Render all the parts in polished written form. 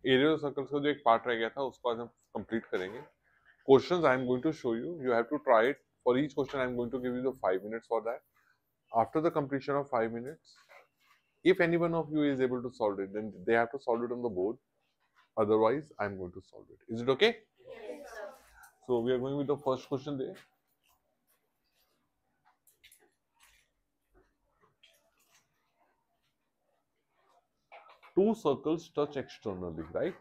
Area of circles का जो एक पार्ट रह गया था उसको आज हम कंप्लीट करेंगे. Questions I am going to show you. You have to try it. For each question, I am going to give you the 5 minutes for that. After the completion of 5 minutes, if any one of you is able to solve it, then they have to solve it on the board. Otherwise, I am going to solve it. Is it okay? Yes, sir. So we are going with the first question there. Two circles touch externally, right?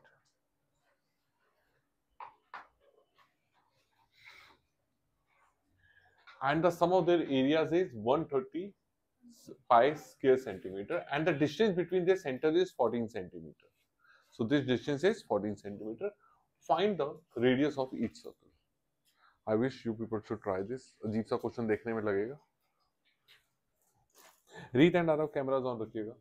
And the sum of their areas is 130 pi square centimeter, and the distance between their center is 14 centimeter. So this distance is 14 centimeter. Find the radius of each circle. I wish you people should try this. अजीब सा question देखने में लगेगा. रीत and Aarav cameras on रखिएगा.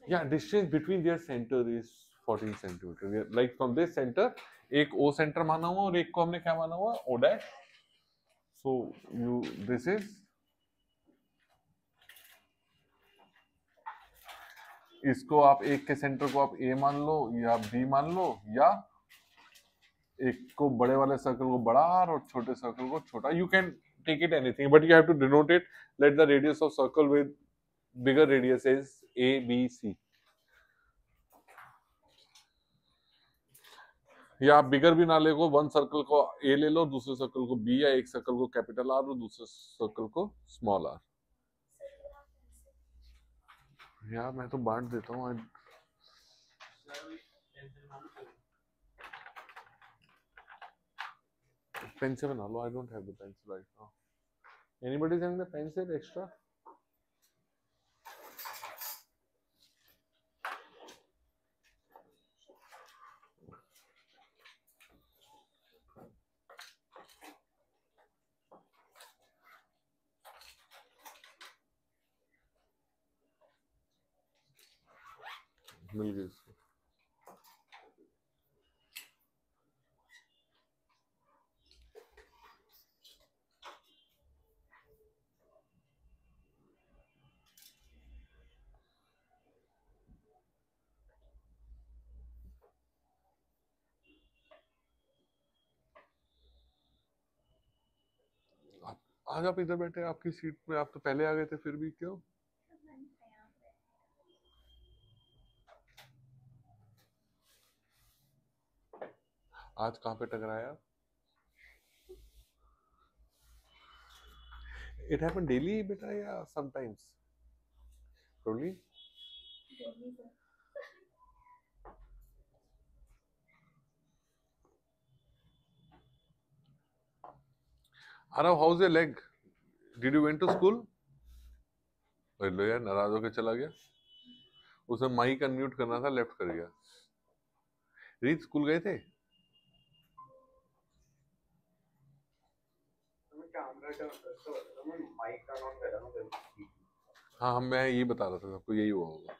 Yeah, distance between their center is 14 centimeter. Like from this center, एक O center माना हुआ और एक को हमने क्या माना हुआ? O dash. So you this is इसको आप एक के सेंटर को आप A मान लो या B मान लो या एक को बड़े वाले सर्कल को बड़ा और छोटे सर्कल को छोटा. You can take it anything, but you have to denote it. Let the radius of circle with bigger radius is A, B, C. या आप बिगर भी ना ले को वन सर्कल को ए ले लो, दूसरे सर्कल को बी, या एक सर्कल को कैपिटल आर और दूसरे सर्कल को स्मॉल आर. यार मैं तो बांट देता हूँ. पेन से बना लो. I don't have the pencil right now. Anybody is having the pencil extra? मिल गई इसको. आज आप इधर बैठे, आपकी सीट पे. आप तो पहले आ गए थे, फिर भी क्यों? आज कहाँ पे टकराया? इट हैपन डेली बेटा या sometimes? Probably. Arav, how's your leg? Did you went to school? लो यार, नाराज होकर चला गया. उसे माइक अनम्यूट करना था, लेफ्ट कर गया. रीत स्कूल गए थे? हाँ, मैं यही बता रहा था सबको, यही हुआ होगा.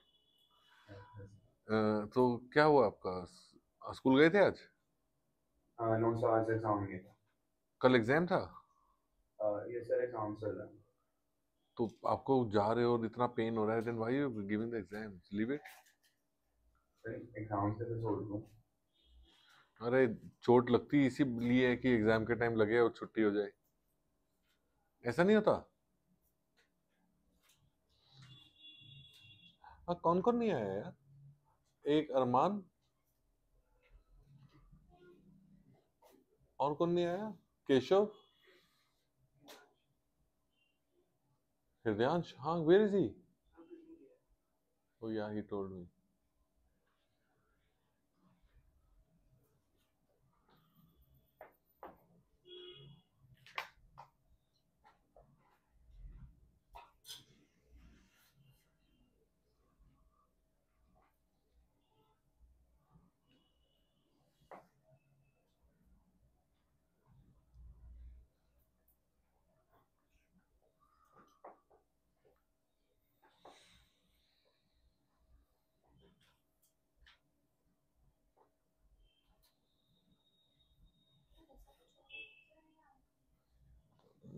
तो क्या हुआ आपका? स्कूल गए थे आज? नो सर, आज एग्जाम नहीं था. कल एग्जाम था? ये सर एग्जाम चल रहा है. तो आपको जा रहे हो और इतना पेन हो रहा है, then why you giving the exam? Leave it. Exam से तो छोड़ दूं. अरे चोट लगती इसीलिए है कि एग्जाम के टाइम लगे और छुट्टी हो जाए. ऐसा नहीं होता? हाँ, कौन कौन नहीं आया यार? एक अरमान, और कौन नहीं आया? केशव, हृदयांश. हाँ, where is he? Oh yeah, he told me.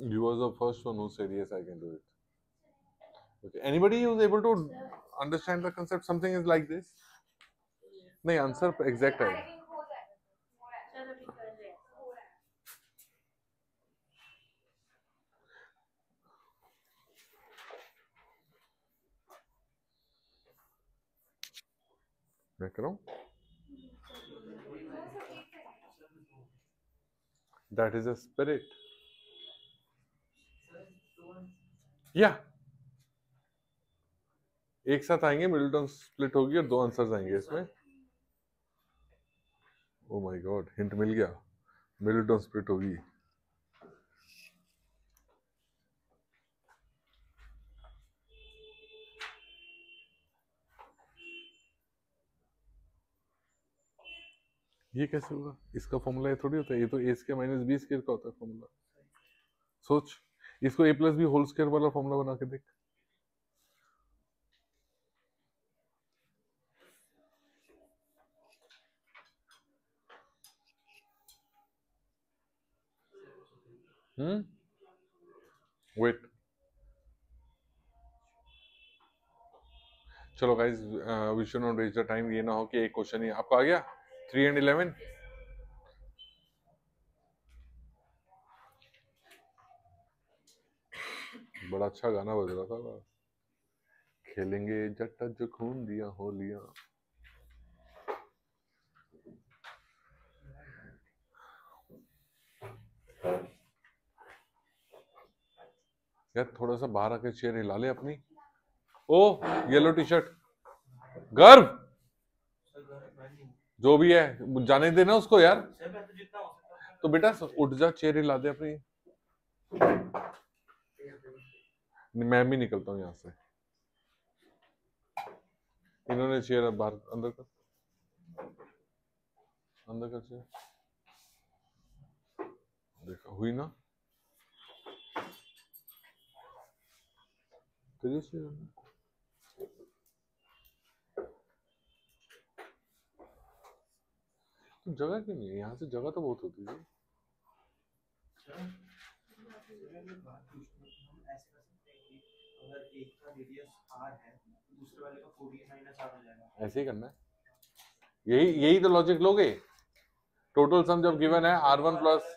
You was the first one who said yes, I can do it. Okay. Anybody who is able to understand the concept? Something is like this. नहीं answer exact है. मैं करूं? That is a spirit. Yeah. एक साथ आएंगे, middle term split होगी और दो आंसर्स आएंगे इसमें. ओ माय गॉड, हिंट मिल गया. मिडिल टर्म स्प्लिट होगी. ये कैसे होगा? इसका फॉर्मूला ये थोड़ी होता है. ये तो a square minus b square का होता है फॉर्मूला. सोच, इसको a plus b whole square वाला फॉर्मूला बना के देख. वेट. चलो guys, we should not waste the time. ये ना हो कि एक क्वेश्चन ही आपका आ गया 3 and 11. बड़ा अच्छा गाना बज रहा था. खेलेंगे जट्टा जो खून दिया होलियां. यार थोड़ा सा बाहर आके चेयर हिला ले अपनी. ओ येलो टी शर्ट, गर्व जो भी है जाने देना उसको यार. तो बेटा उठ जा, चेयर हिला दे अपनी. मैं भी निकलता हूँ यहाँ से. इन्होंने चेयर बाहर अंदर कर, अंदर कर चेयर. देखा हुई ना तेरी से. तो जगह क्यों नहीं है यहाँ से? जगह तो बहुत होती है. ऐसे ही करना है. यही तो लॉजिक लोगे. टोटल सम जब गिवन है R1 प्लस,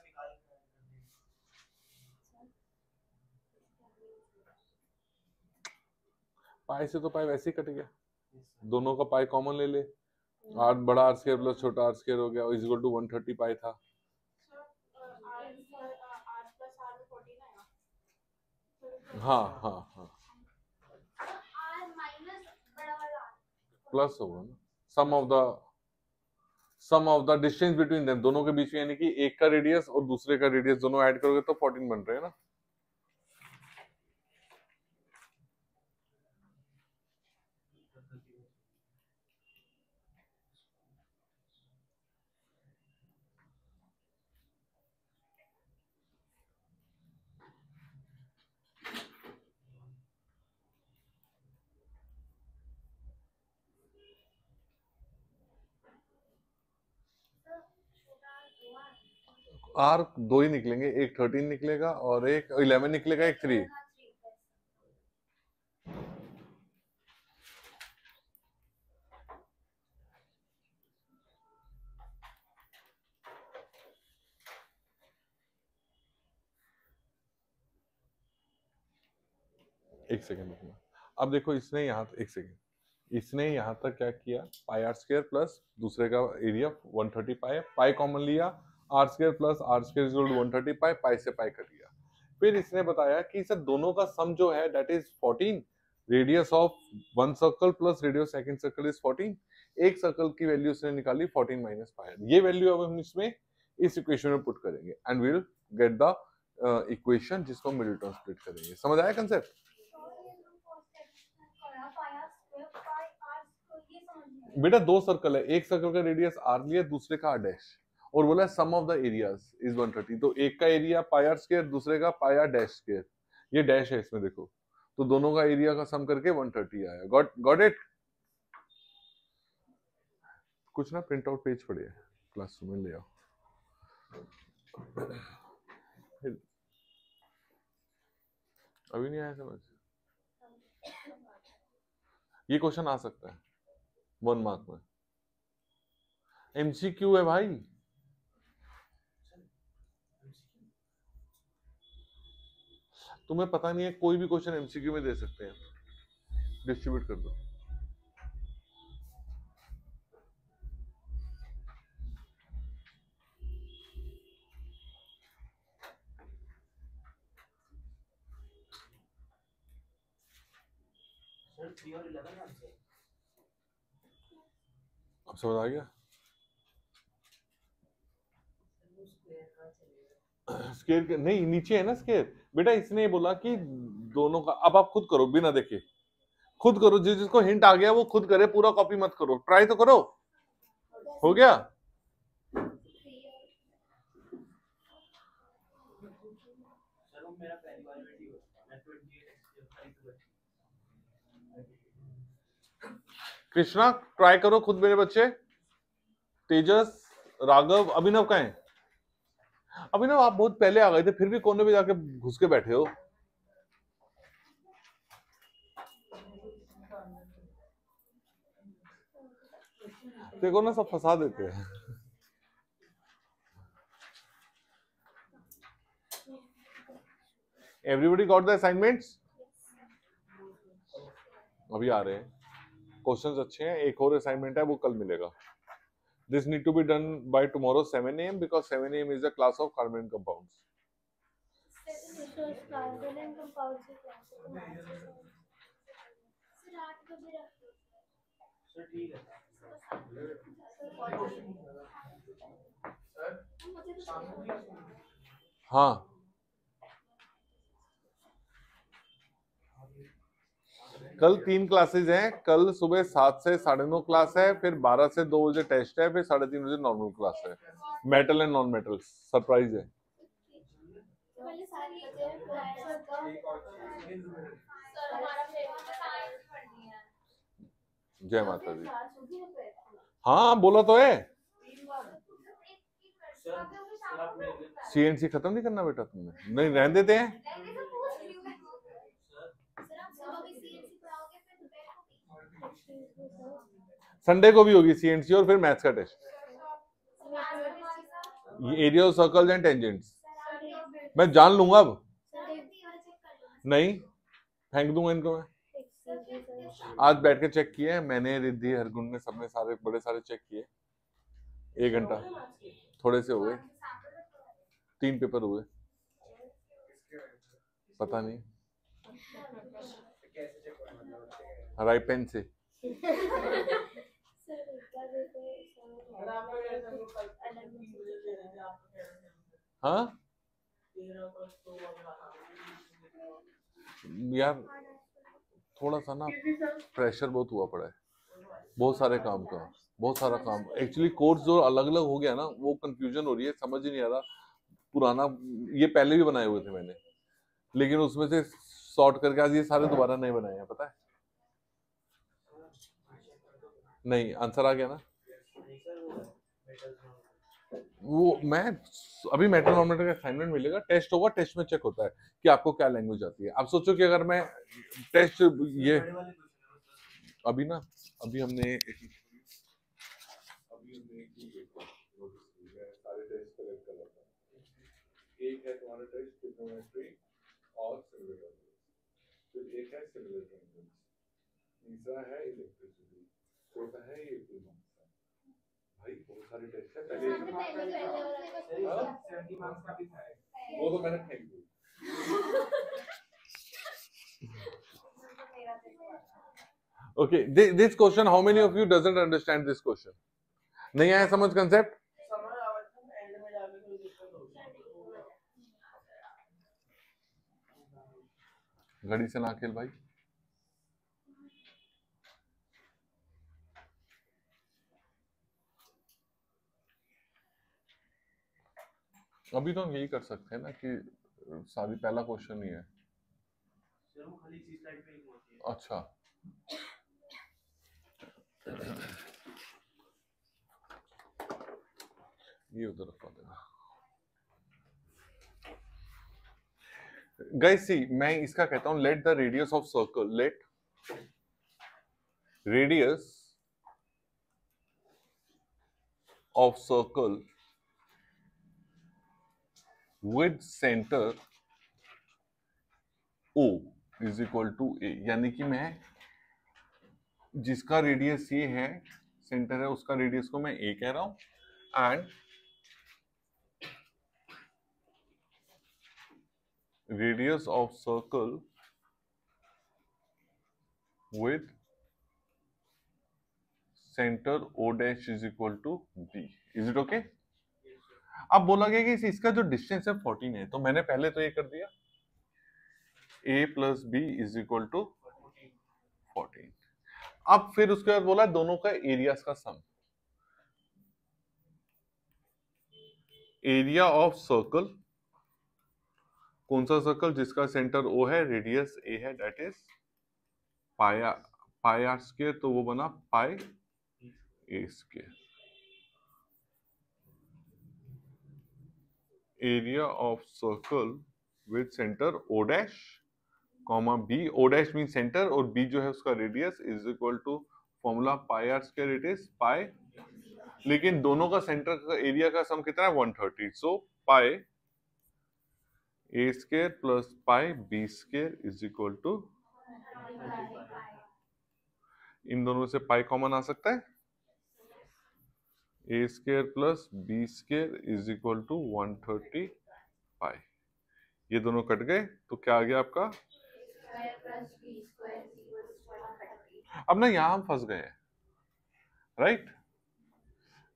पाई से तो पाई वैसे ही कट गया. दोनों का पाई कॉमन ले ले. आर बड़ा आर स्क्वायर प्लस छोटा आर स्क्वायर हो गया, इज इक्वल टू 130 पाई था. हाँ हाँ हाँ, प्लस होगा ना. Sum of the distance between them, दोनों के बीच में, यानी कि एक का रेडियस और दूसरे का रेडियस दोनों ऐड करोगे तो 14 बन रहे हैं ना. आर दो ही निकलेंगे, एक 13 निकलेगा और एक 11 निकलेगा, एक 3. एक सेकेंड रुकना. अब देखो इसने यहाँ, एक सेकेंड, इसने यहाँ तक क्या किया? पाई आर स्क्वायर प्लस दूसरे का एरिया 130 पाई, पाई कॉमन लिया, r square plus r square is 130 pi, pi से पाई कट गया. फिर इसने बताया कि सर दोनों का सम जो है that is 14. Radius of one circle plus radius second circle is 14. एक सर्कल की वैल्यू उसने निकाली 14 माइनस पाई. ये वैल्यू अब हम इसमें इस इक्वेशन में पुट करेंगे and will get the equation जिसको मिडिल टर्म स्प्लिट करेंगे. समझ आया कंसेप्ट? बेटा दो सर्कल है, एक सर्कल का रेडियस आर लिया, दूसरे का आर डैश, और बोला सम ऑफ द एरियाज इज 130. तो एक का एरिया पाई आर स्क्वायर, दूसरे का पाई आर डैश स्क्वायर. ये डैश है इसमें देखो, तो दोनों का एरिया का सम करके 130 आया. Got it? कुछ ना प्रिंट आउट पेज पड़े हैं क्लासरूम में, ले आओ. अभी नहीं आया समझ? ये क्वेश्चन आ सकता है 1 मार्क में। एमसीक्यू है भाई। तुम्हें पता नहीं है, कोई भी क्वेश्चन एमसीक्यू में दे सकते हैं। डिस्ट्रीब्यूट कर दो। अब समझ आ गया? स्केयर नहीं, नीचे है ना स्केयर। बेटा इसने बोला कि दोनों का, अब आप खुद करो बिना देखे, खुद करो। जिसको हिंट आ गया वो खुद करे, पूरा कॉपी मत करो, ट्राई तो करो। हो गया? कृष्णा ट्राई करो खुद मेरे बच्चे। तेजस, राघव, अभिनव कहाँ है? अभिनव आप बहुत पहले आ गए थे, फिर भी कोने पे जाके घुस के बैठे हो। देखो ना, सब फंसा देते हैं। Everybody got the assignments? अभी आ रहे हैं क्वेश्चंस, अच्छे हैं। एक और असाइनमेंट है, वो कल मिलेगा। This need to be done by tomorrow 7 a.m. because 7 a.m. is a class of carbon compounds. हाँ, कल 3 क्लासेस हैं। कल सुबह 7 से 9:30 क्लास है, फिर 12 से 2 बजे टेस्ट है, फिर 3:30 बजे नॉर्मल क्लास है। Metal and non metal surprise है। जय माता दी। हाँ बोला तो है। सीएनसी खत्म नहीं करना बेटा तुमने? नहीं रहने देते हैं। संडे को भी होगी सीएनसी और फिर मैथ्स का test. Area of circles and tangents मैं जान लूंगा अब। नहीं, फेंक दूंगा इनको मैं। आज बैठ के चेक किए मैंने, रिद्धि, हरगुण ने, सबने सारे बड़े सारे चेक किए। 1 घंटा थोड़े से हुए, 3 पेपर हुए, पता नहीं। राइट पेन से। हाँ यार, थोड़ा सा ना प्रेशर बहुत हुआ पड़ा है, बहुत सारे काम का, बहुत सारा काम। एक्चुअली कोर्स जो अलग अलग हो गया ना, वो कंफ्यूजन हो रही है, समझ ही नहीं आ रहा। पुराना ये पहले भी बनाए हुए थे मैंने, लेकिन उसमें से सॉर्ट करके आज ये सारे दोबारा नहीं बनाए हैं, पता है? नहीं, आंसर आ गया ना। वो मैं अभी मेटल नॉन मेटल का असाइनमेंट मिलेगा, टेस्ट होगा, टेस्ट में चेक होता है कि आपको क्या लैंग्वेज आती है। आप सोचो कि अगर मैं टेस्ट ये अभी ना, अभी हमने सारे टेस्ट कलेक्ट कर रखा है। एक है तुम्हारा टेस्ट ट्रिग्नोमेट्री और सिमुलेटर, फिर एक है सिमुलर ट्रायंगल्स, तीसरा है इलेक्ट्रिसिटी, चौथा है ये भाई बहुत सारे टेस्ट है। पहले 70 मार्क्स का भी था, वो तो मैंने फेंक दी। Okay, this question, how many of you doesn't understand this question? नहीं आया समझ कंसेप्ट? घड़ी से ना खेल भाई। अभी तो हम यही कर सकते हैं ना कि सारी पहला क्वेश्चन ही है। अच्छा, ये उधर रखवा देना। गाइस सी, मैं इसका कहता हूं let the radius of circle, let radius of circle with centre O is equal to a, यानी कि मैं जिसका रेडियस ये है, सेंटर है, उसका रेडियस को मैं ए कह रहा हूं, and radius of circle with center O dash is equal to B. Is it okay? अब बोला गया कि इसका जो डिस्टेंस है 14 है, तो मैंने पहले तो ये कर दिया A plus b is equal to 14. अब फिर उसके बाद बोला दोनों का एरियाज का सम, एरिया ऑफ सर्कल, कौन सा सर्कल जिसका सेंटर O है, रेडियस A है, that is pi r square, तो वो बना pi a square. Area of circle with centre O dash comma B, O dash mean centre और B जो है उसका radius, is equal to formula pi r square, it is pi, लेकिन दोनों का सेंटर का एरिया का सम कितना है 130, so pi a square plus pi b square is equal to, इन दोनों से पाई कॉमन आ सकता है, a square plus b square is equal to 130 pi. ये दोनों कट गए तो क्या आ गया आपका, अब ना यहां हम फंस गए हैं, राइट,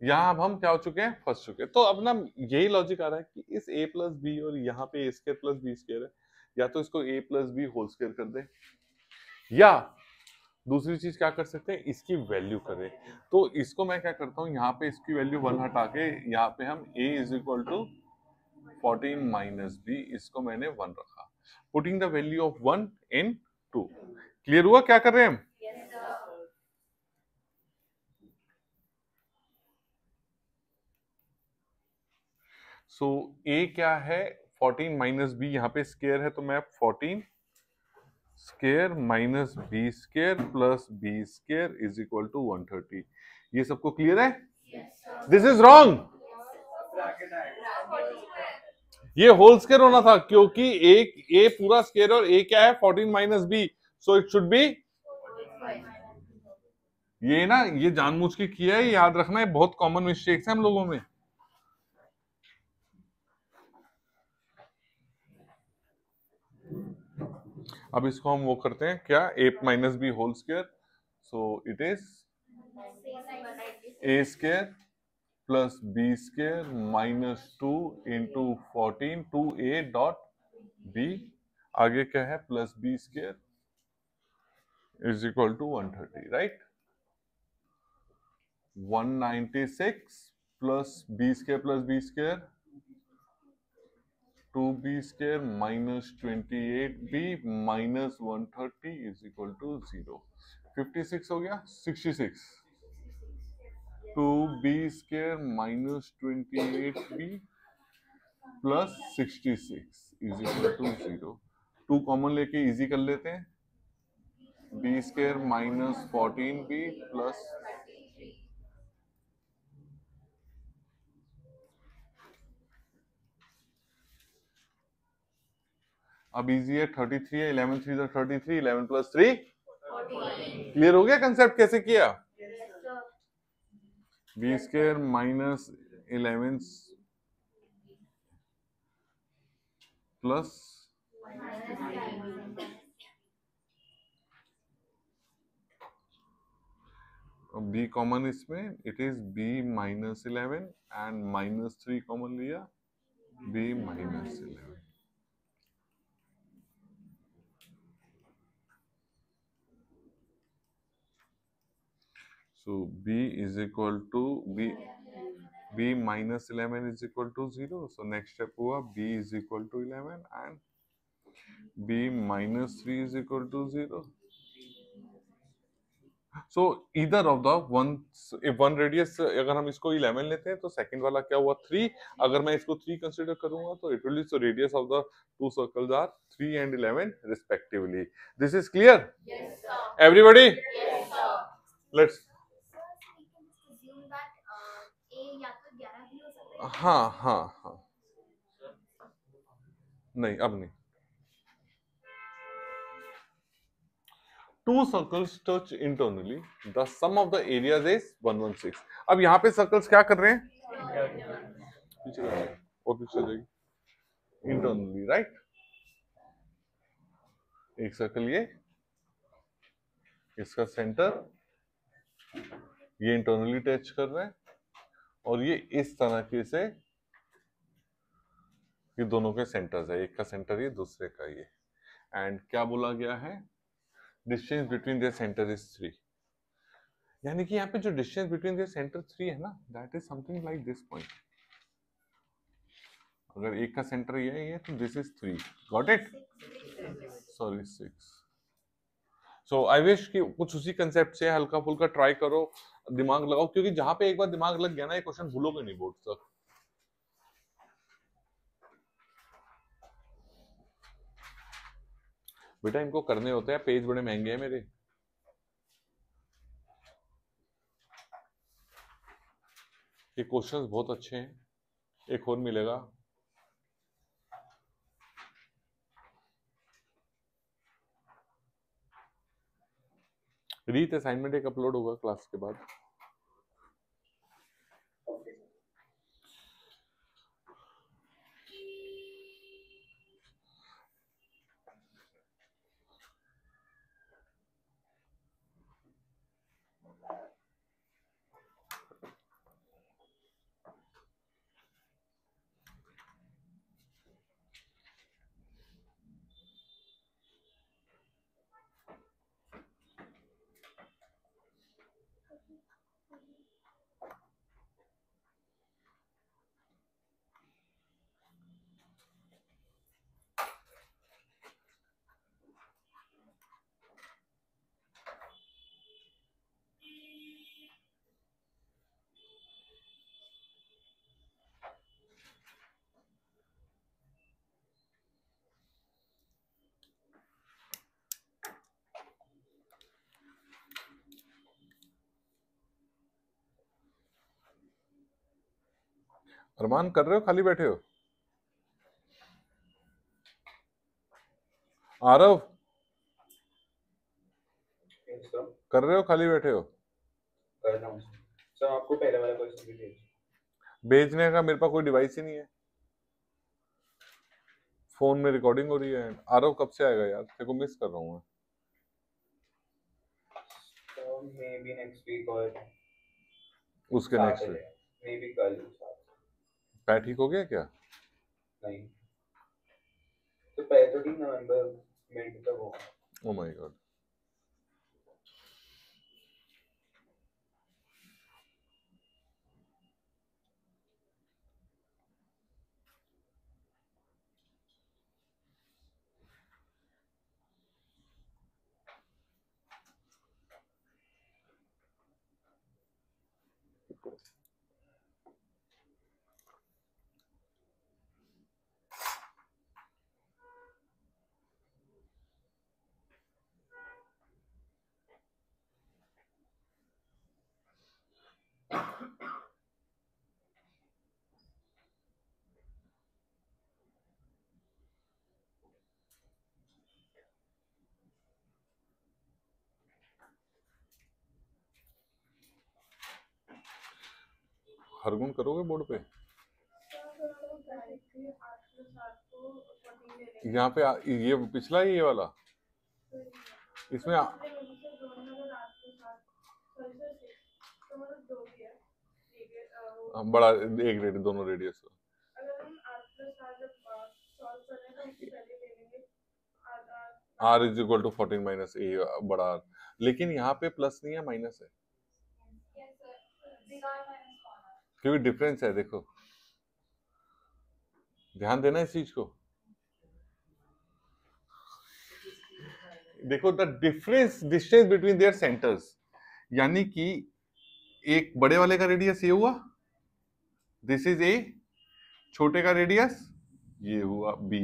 यहां अब हम क्या हो चुके हैं, फंस चुके हैं. तो अब ना यही लॉजिक आ रहा है कि इस a प्लस बी और यहाँ पे a square plus b square है, या तो इसको a plus b whole square कर दे, या दूसरी चीज क्या कर सकते हैं, इसकी वैल्यू करें. तो इसको मैं क्या करता हूँ, यहाँ पे इसकी वैल्यू 1 हटा के यहाँ पे हम a is equal to 14 minus b, इसको मैंने 1 रखा, putting the value of 1 in 2. Clear हुआ क्या कर रहे हैं हम? सो a क्या है, 14 माइनस बी, यहाँ पे स्क्वायर है तो मैं 14 square minus b square plus b square is equal to 130. ये सबको क्लियर है? दिस इज रॉन्ग, ये होल स्क्वायर होना था क्योंकि एक a पूरा स्क्वायर और a क्या है 14 minus b, so it should be, ये ना ये जानबूझ के किया है, याद रखना है, बहुत कॉमन मिस्टेक्स हैं हम लोगों में. अब इसको हम वो करते हैं क्या, a minus b whole square, so it is a square plus b square minus 2 into 14 2a dot b, आगे क्या है plus b square is equal to 130, right. 196 plus b square 2b square minus 28b minus 130 is equal to 0. 56 हो गया, 66. 2b square minus 28b plus 66 is equal to 0. 2 common लेके easy कर लेते हैं, b square minus 14b plus, अब easy है, 33 है, 11 3 33, 11 plus 3 clear हो गया कंसेप्ट कैसे किया. B square minus 11 plus b common इसमें, it is b minus 11 and minus 3 common लिया, b minus 11. So b is equal to b minus 11 is equal to 0. So next step हुआ b is equal to 11 and b minus 3 is equal to 0. So either of the one, if one radius, अगर हम इसको 11 लेते हैं तो second वाला क्या हुआ 3, अगर मैं इसको 3 कंसीडर करूंगा तो it will be radius of the two circles are 3 and 11 respectively. This is clear? Yes, sir. Everybody? Yes, sir. Let's. Sir, we can just assume that A या तो 11 भी हो सकता है. हाँ हाँ हाँ, नहीं अब नहीं. Two circles touch internally. The sum of the areas is 116. अब यहाँ पे सर्कल्स क्या कर रहे हैं? पीछे कर रहे हैं. और पीछे जाएगी इंटरनली, राइट? एक सर्कल ये, इसका सेंटर, ये इंटरनली टच कर रहे हैं, और ये इस तरह के से, ये दोनों के सेंटर्स है. एक का सेंटर ये, दूसरे का ये. एंड क्या बोला गया है? Distance between their centre is 3. यानी कि यहाँ पे जो डिस्टेंस बिटवीन देयर सेंटर 3 है ना, that is something like this point. अगर एक का सेंटर ये है तो this is 3. Got it? Sorry 6. So I wish कि कुछ उसी कंसेप्ट से हल्का फुल्का ट्राई करो, दिमाग लगाओ, क्योंकि जहां पे एक बार दिमाग लग गया ना, ये क्वेश्चन भूलोगे नहीं बोर्ड तक. बेटा इनको करने होते हैं, पेज बड़े महंगे हैं मेरे. ये क्वेश्चंस बहुत अच्छे हैं. एक और मिलेगा. रीत असाइनमेंट एक अपलोड होगा क्लास के बाद. अरमान कर रहे हो, खाली बैठे हो? Aarav Yes, sir. कर रहे हो, खाली बैठे हो? कर रहा हूँ सर. आपको पहले वाला क्वेश्चन भी भेज. भेजने का मेरे पास कोई डिवाइस ही नहीं है. फोन में रिकॉर्डिंग हो रही है. आरव कब से आएगा यार? तेरे को मिस कर रहा हूँ मैं. So maybe next week or उसके नेक्स्ट Saturday. Maybe कल. पैर ठीक हो गया क्या? नहीं. तो 13 नवंबर मिड तक होगा. Oh my God. हरगुन करोगे बोर्ड पे? यहाँ पे ये पिछला ही ये वाला, इसमें बड़ा एक रेडियस, दोनों radius. r is equal to 14 minus ए बड़ा R. लेकिन यहाँ पे प्लस नहीं है, माइनस है, क्योंकि डिफरेंस है. देखो ध्यान देना इस चीज को. देखो the difference distance between their centres यानी कि एक बड़े वाले का रेडियस ये हुआ, दिस इज ए, छोटे का रेडियस ये हुआ बी,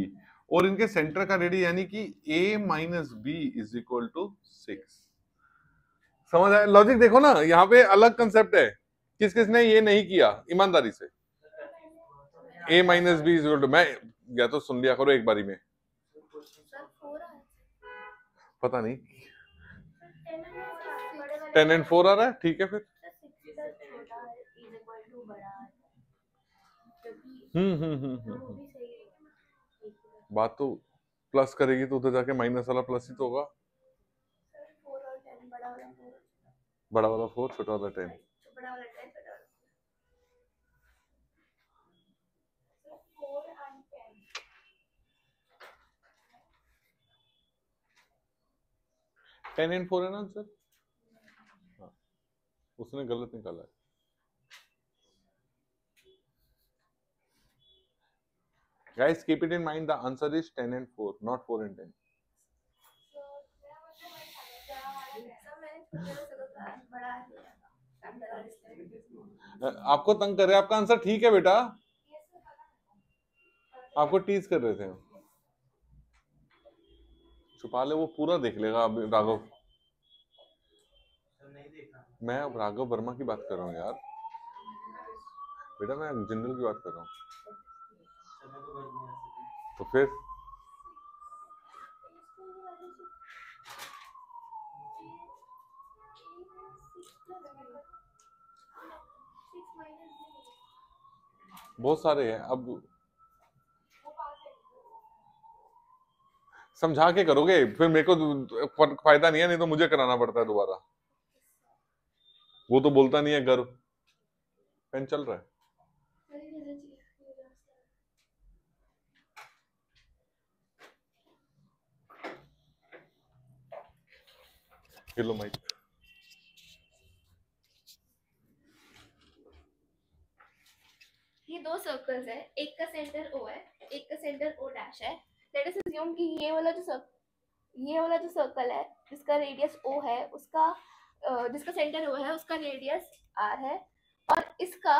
और इनके सेंटर का रेडियस यानी कि a minus b is equal to 6। समझ आया लॉजिक? देखो ना, यहाँ पे अलग कंसेप्ट है। किस किसने ये नहीं किया ईमानदारी से? a minus b is equal to, मैं या तो सुन लिया करो एक बारी में, सर 4 आ पता नहीं 10 10 and 4 आ रहा है, ठीक है फिर। 6 प्लस छोटा इज इक्वल टू बड़ा, क्योंकि वो हम्म। भी सही है। बात तो प्लस करेगी तो उधर जाके माइनस वाला प्लस ही तो होगा। सर 4 और 10 बड़ा वाला 4, बड़ा वाला 4 छोटा वाला 10। बड़ा वाला 10 छोटा वाला 4 एंड 10। 10 and 4 है ना आंसर? हाँ, उसने गलत निकाला है। Guys, keep it in mind the answer is 10 and 4, not 4 and 10. आपको तंग कर रहे हैं, आपका आंसर ठीक है बेटा, आपको टीज कर रहे थे। छुपा ले, वो पूरा देख लेगा अब राघव। मैं अब राघव वर्मा की बात कर रहा हूँ यार बेटा, मैं जनरल की बात कर रहा हूँ। तो फिर बहुत सारे हैं, अब समझा के करोगे, फिर मेरे को फायदा नहीं है, नहीं तो मुझे कराना पड़ता है दोबारा। वो तो बोलता नहीं है गर्व। पेन चल रहा है। Hello mic. ये दो सर्कल्स है, एक का सेंटर O है, एक का सेंटर O डैश है। लेट अस अज्यूम कि ये वाला जो सर्कल है जिसका रेडियस O है, उसका जिसका सेंटर O है उसका रेडियस R है, और इसका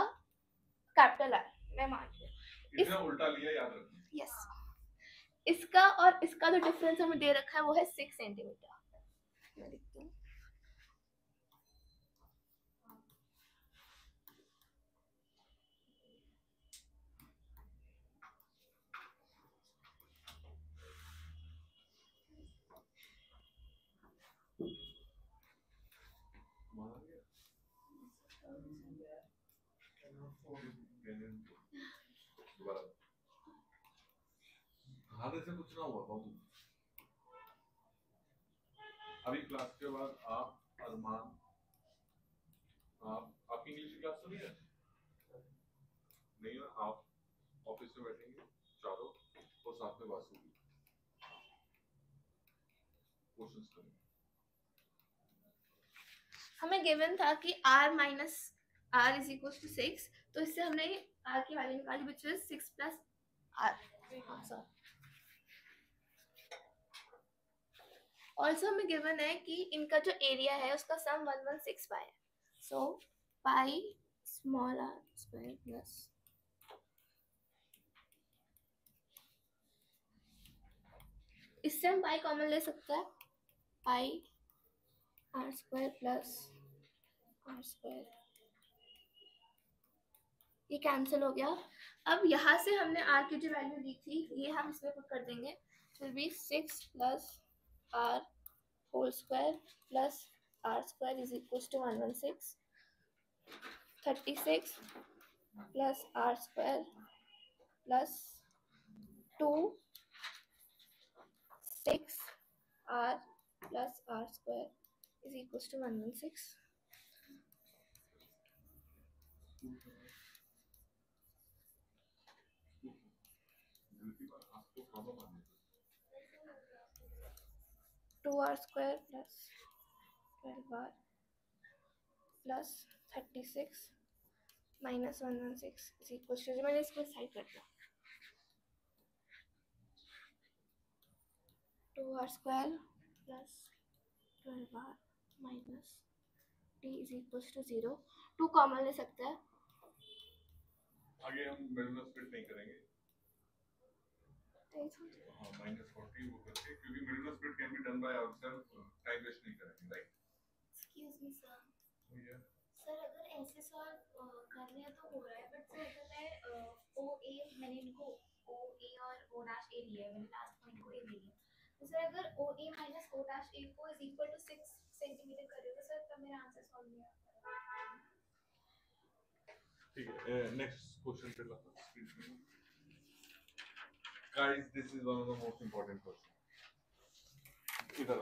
कैपिटल R, मैं मान रही हूं। इसने उल्टा लिया, याद रखना। यस, इसका और इसका जो डिफरेंस हमें दे रखा है वो है 6 सेंटीमीटर। मैं लिखती हूँ, आधे से कुछ ना हुआ बाबू। अभी क्लास के बाद आप अरमान, आपकी इंग्लिश क्लास तो नहीं है? नहीं है, आप ऑफिस में बैठेंगे चारों और साथ में बात होगी, क्वेश्चंस करेंगे। हमें गिवन था कि r minus r is equal to 6, तो इससे हमने r की वैल्यू निकाली which is 6 plus r। Also हमें गिवन है कि इनका जो एरिया है उसका सम 116 पाई है, so pi small r square plus इससे हम पाई कॉमन ले सकते हैं, pi r square plus r square, ये कैंसिल हो गया। अब यहाँ से हमने r की जो वैल्यू दी थी ये हम इसमें पुट कर देंगे, तो will be 6 plus r whole square plus r square is equal to 116, 36 plus r square plus 2 6 r plus r square is equal to 116। Two r square plus 12r plus 36 minus 116 is equal to, मैंने इसको side कर दिया, 2r square plus 12r minus t is equals to 0. 2 common ले सकते हैं. आगे हम middle में स्प्लिट नहीं करेंगे. हाँ -40 वो करके, क्योंकि मिडिल में split can be done by ourselves, time waste नहीं करेंगे, राइट? Excuse me sir. या सर अगर ऐसे सॉल्व कर रहे हैं तो हो रहा है, बट सर अगर मैं ओ ए, मैंने इनको ओ ए और ओ डैश ए लिया है, मैंने लास्ट पॉइंट को ए ले लिया, तो सर अगर ओ ए माइनस ओ डैश ए को इज इक्वल टू 6 सेंटीमीटर करेगा सर, तब मेरा आंसर सॉल्व नहीं आता. ठीक है. नेक्स्ट क्वेश्चन पे ला स्क्रीन पे. Guys, this is one of the most important question. इधर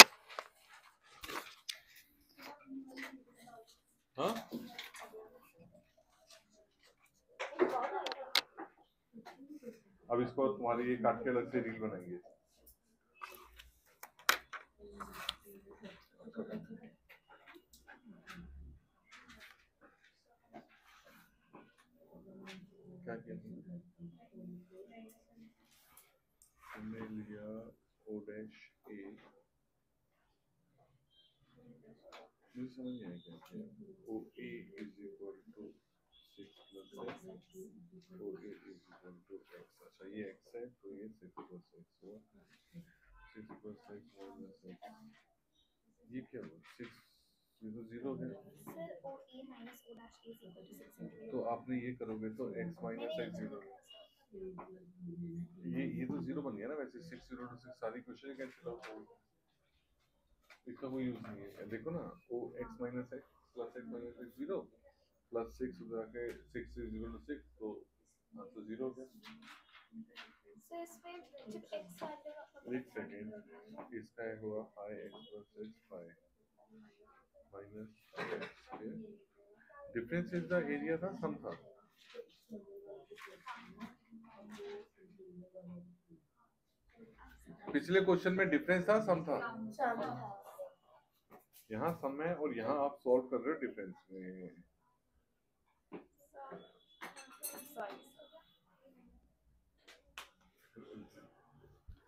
हाँ अब इसको तुम्हारी ये काट के अलग से रील बनाएंगे. क्या किया तुमने? लिया ओ डैश ए, मुझे समझ नहीं आया क्या किया. O A is equal to 6 plus x, O A is equal to x. अच्छा ये एक्स है तो ये 6 प्लस एक्स हुआ. 6 प्लस एक्स माइनस एक्स, ये क्या हुआ? 6 ये तो 0 है. Sir O A minus O dash A is equal to 6 centimetre. तो आपने ये करोगे तो x माइनस एक्स 0. ये तो 0 बन गया ना. वैसे 6 0 to 6 सारी क्वेश्चन कैंसिल आउट हो गई. इसका कोई यूज नहीं है. देखो ना, ओ x minus x plus x minus x 0 plus 6 उधर आके 6 is equal to 6, तो आंसर 0 हो गया. सर इसमें जब एक्स आ जाएगा एक सेकेंड, इसका हुआ five x plus x 5 minus difference is the area था, सम था. पिछले क्वेश्चन में डिफरेंस था, सम था. यहाँ सम है और यहाँ आप सॉल्व कर रहे हो डिफरेंस में.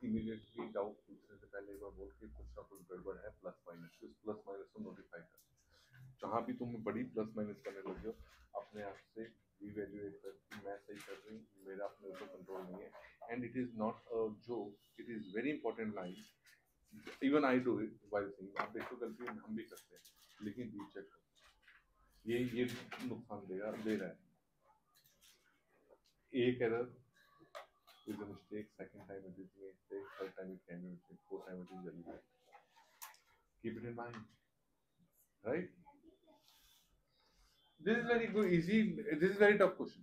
इमीडिएटली डाउट पूछने से पहले एक बार बोल के कुछ ना कुछ गड़बड़ है, प्लस माइनस. उस प्लस माइनस को नोटिफाई कर. जहाँ भी तुम बड़ी प्लस माइनस करने लगे हो, अपने आप से रिवैल्यूएट कर कि मैं सही कर रही हूँ, मेरा अपने ऊपर कंट्रोल नहीं है. And it is not a joke, it is very important line. Even I do it while saying. आप देखो गलती हम भी करते हैं, लेकिन रीचेक करो. ये नुकसान देगा, दे रहा है. एक error is a mistake, second time it is a mistake, third time it can be a mistake, fourth time it is deliberate. Keep it in mind, right? This is very good, easy. This is very tough question.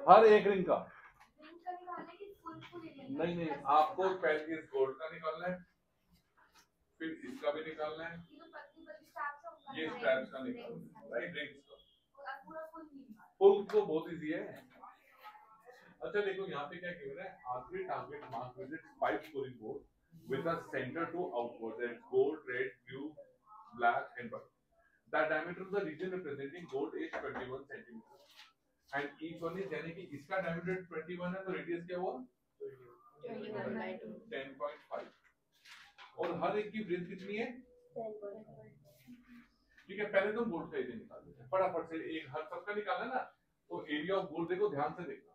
हर एक ring का नहीं, आपको पहले इस gold का निकालना है, फिर इसका भी निकालना है, ये स्ट्रैप्स का निकालना है, राइट? रिंग्स का फुल तो बहुत इजी है. अच्छा देखो यहाँ पे क्या गिवन है. आखिरी target mark with its 5 scoring board with a center to outward, that is gold, red, blue, black and white. The diameter of the region representing gold is 21 centimeter and each one is, यानी कि इसका diameter 21 है तो radius क्या हुआ? 10.5. और हर एक की ब्रेथ कितनी है? 10.5. ठीक है, पहले तुम गोल्ड का एरिया निकाल लेते हैं फटाफट से. एक हर सबका निकालना ना, तो एरिया ऑफ गोल्ड देखो, ध्यान से देखना.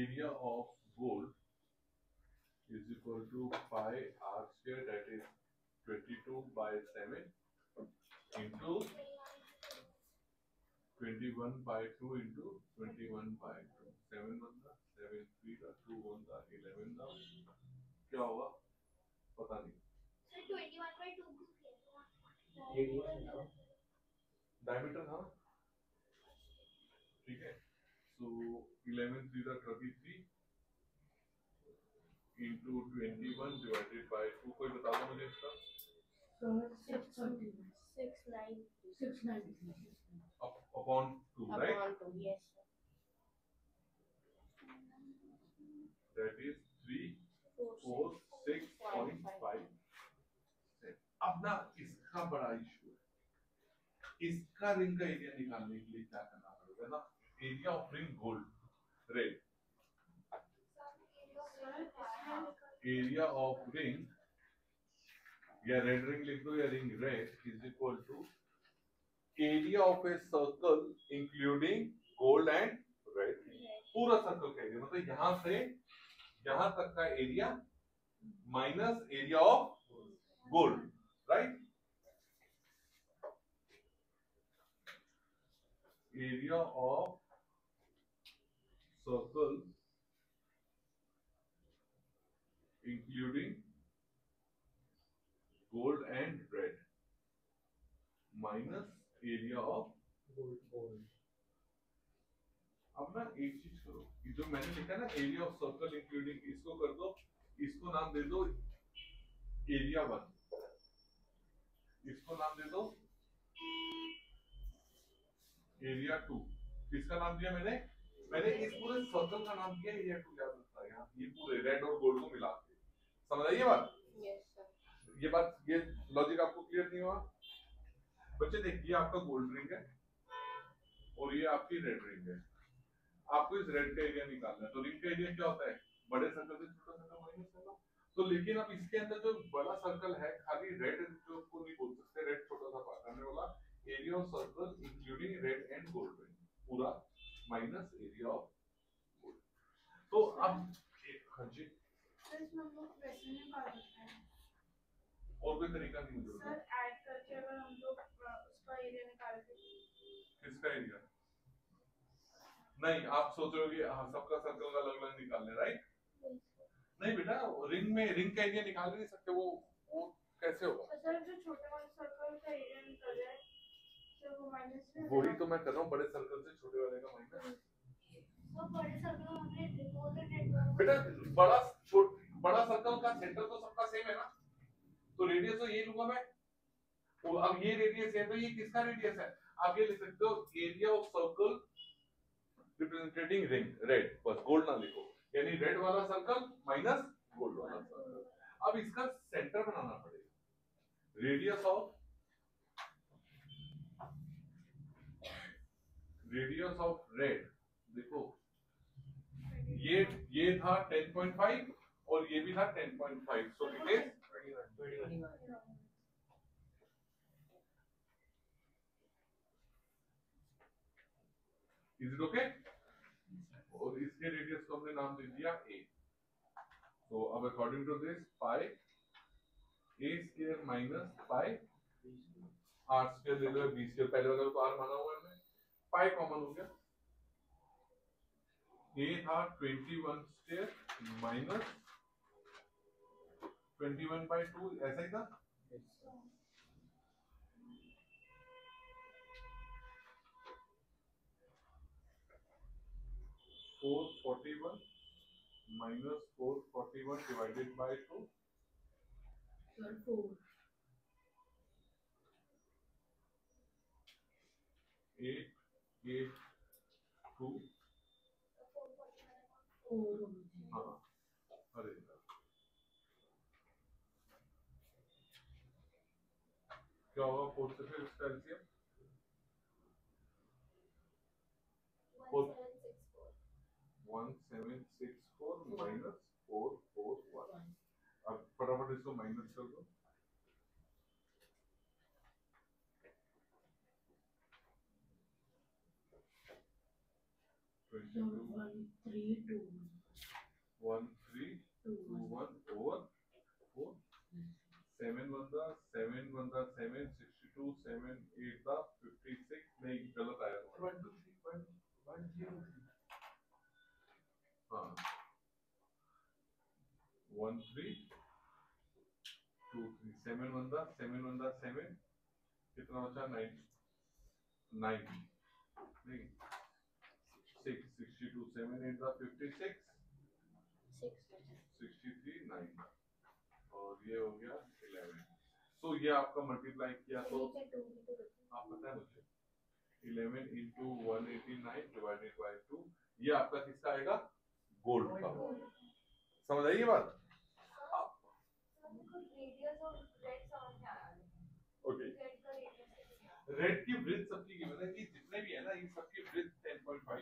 Area of gold is equal to pi r square, that is 22 by 7 into 21 by 2 into 21 by 2. 7 बंदा, 7 3 का 2 बंदा, 11 का क्या होगा पता नहीं. 21 by 2 डायमीटर था, ठीक है. So 11 3 का 33 into 21 divided by 2. कोई बता दो मुझे इसका. 693 upon 2, right? Yes. That is 346.5. अब ना इसका बड़ा इशू है. इसका रिंग का एरिया निकालने के लिए क्या करना पड़ेगा ना. Area of ring gold red, area of ring या रेड रिंग लिख दो या ring red is equal to area of a circle including gold and red. पूरा सर्कल का एरिया मतलब यहां से यहां तक का area minus area of gold, right. Area of circle including gold and red minus area of gold. अब ना एक चीज करो, ये जो मैंने लिखा है ना एरिया ऑफ सर्कल इंक्लूडिंग, इसको कर दो, इसको नाम दे दो एरिया 1, इसको नाम दे दो एरिया 2। किसका नाम दिया मैंने इस पूरे सर्कल का नाम दिया एरिया 2, याद रखना है यहाँ, ये पूरे रेड और गोल्ड को मिला के। समझ आई ये बात? Yes sir. ये बात, ये लॉजिक आपको क्लियर नहीं हुआ? बच्चे देखिए, आपका गोल्ड रिंग है और ये आपकी रेड रिंग है। आपको इस रेड का एरिया निकालना है, तो रिंग का एरिया क्या होता है? बड़े सर्कल से छोटा सर्कल माइनस करना। तो लेकिन अब इसके अंदर जो बड़ा सर्कल है, खाली रेड जो को नहीं बोल सकते, रेड छोटा सा पार्ट आने वाला, area of circle including red and gold ring पूरा माइनस एरिया ऑफ गोल्ड। तो अब हाँ जी, सर इसमें हम लोग वैसे निकाल सकते हैं और कोई तरीका नहीं मुझे सर, ऐड करके अगर हम लोग उसका एरिया निकाल के। किसका एरिया? नहीं, आप सोच रहे हो कि हाँ सबका सर्कल का अलग अलग निकालने, राइट? नहीं बेटा, रिंग में रिंग का एरिया निकाल नहीं सकते, वो कैसे होगा? तो सर जो छोटे वाले सर्कल का एरिया निकल जाए तो वो माइनस में वही तो मैं कर रहा हूँ, बड़े सर्कल से छोटे वाले का माइनस। तो बड़े सर्कल हमने डिपोजिट नेटवर्क बेटा बड़ा सर्कल का सेंटर तो सबका सेम है ना, तो रेडियस तो ये लूंगा मैं। तो अब ये रेडियस है, तो ये किसका रेडियस है? आप ये लिख सकते हो area of circle representing ring red, बस गोल्ड ना लिखो, यानी रेड वाला सर्कल माइनस गोल्ड वाला सर्कल। अब इसका सेंटर बनाना पड़ेगा। रेडियस ऑफ रेड देखो, ये था 10.5 और ये भी था 10.5, सो it is 21। Is it okay? और इसके रेडियस को हमने नाम दे दिया a। तो अब according to this pi a square minus pi r square ले लो, b स्क्वायर पहले वाला तो r माना हुआ है, पाई कॉमन हो गया। a था 21 स्क्वायर माइनस 21/2, ऐसा ही था। 441 minus 441 divided by 2, 882। हाँ, अरे क्या होगा 4 से फिर इसका एलसीएम 1764 माइनस 441। अब फटाफट इसको माइनस कर दो। One three two one over 4, 7 बंदा 7 बंदा 7 62 7 8 था 56, नहीं गलत आया 1 2 3 1 0 हाँ 1 3 2 3 7 बंदा 7 कितना बचा 9 नहीं 6 62 7 8 था 56 63 9 और ये हो गया 11। तो ये आपका मल्टीप्लाई किया तो आप पता है मुझे 11 into 189 divided by 2, ये आपका किसका आएगा? गोल्ड का। समझ आई ये बात? ओके, रेड की ब्रिथ सबकी गिवन है कि जितने भी है ना ये सबकी ब्रिथ 10.5 है।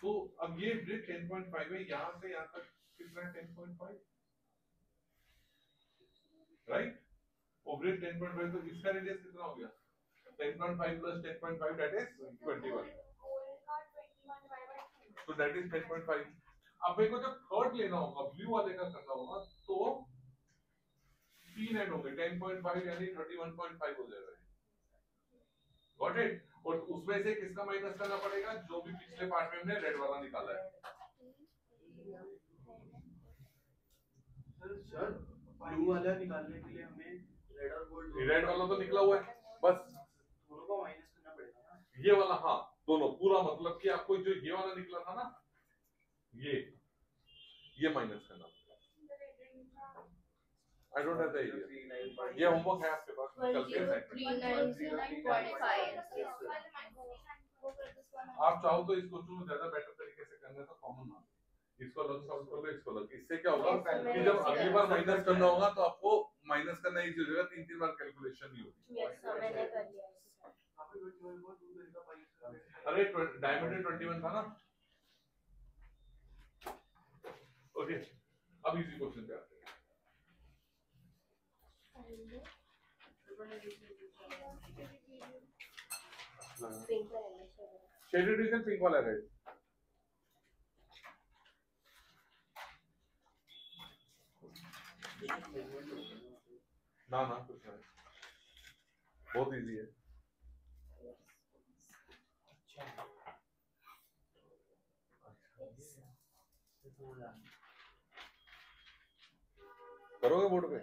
तो अब ये ब्रिथ 10.5 है, यहाँ से यहाँ तक कितना है 10.5 राइट ओवरेज 10.5 तो इसका रेडियस कितना हो गया 10.5 plus 10.5 that is 21 so that is 10.5 अब मेरे को जब थर्ड लेना होगा ब्लू वाले का करना होगा तो 3 एंड होंगे 10.5 यानी 31.5 हो जाएगा गॉट इट और उसमें से किसका माइनस करना पड़ेगा जो भी पिछले पार्ट में हमने रेड वाला निकाला है सर ब्लू वाला निकालने के लिए हमें रेड और गोल्ड रेड वाला तो निकला हुआ है बस दोनों को माइनस करना पड़ेगा ना ये वाला हाँ दोनों पूरा मतलब कि आपको जो ये वाला निकला था ना ये माइनस करना आई डोंट हैव द आईडिया ये होमवर्क है आपके पास कल के असाइनमेंट आप चाहो तो इस क्वेश्चन को ज्यादा बेटर तरीके से करना तो कॉमन मान इसको अलग सॉल्व कर लो इसको अलग इससे क्या होगा कि जब अगली बार माइनस करना होगा तो आपको माइनस करना इजी हो जाएगा 3-3 बार कैलकुलेशन नहीं होगी मैंने कर लिया अरे डायमीटर 21 था ना ओके अब इजी क्वेश्चन पे आते हैं शेडेड रीजन पिंक वाला है ना कुछ नहीं बहुत इजी है करोगे बोर्ड पे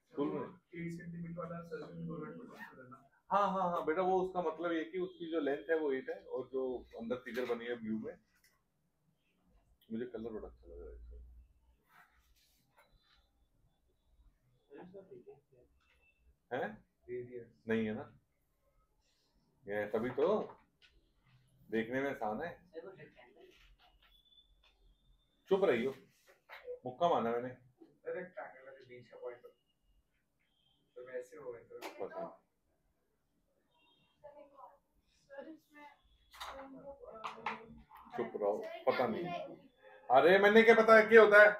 स्कूल में 8 सेंटीमीटर वाला सर्कल हाँ बेटा वो उसका मतलब ये कि उसकी जो लेंथ है वो 8 है और जो अंदर फिगर बनी है ब्लू में मुझे कलर बड़ा अच्छा लग रहा है हैं नहीं है ना ये तभी तो देखने में आसान है चुप रही हो मुक्का माना मैंने रेक्टेंगल के बीच का पॉइंट तो वैसे हो गए तो पता चुप रहो पता नहीं अरे मैंने क्या पता है क्या होता है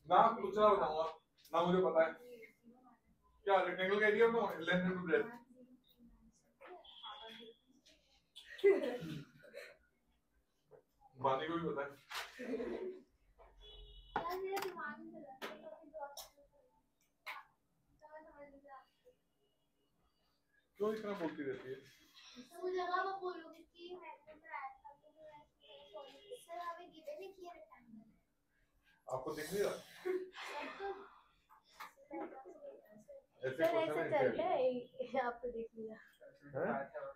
ना कुछ ना बताऊंगा ना मुझे पता है क्या रेक्टेंगल का एरिया तो लेंथ इनटू ब्रेड्थ बानी को भी पता है क्यों इतना बोलती रहती है आपको दिख नहीं रहा ऐसे सर क्वेश्चन ऐसा है चलता है आपको दिख लिया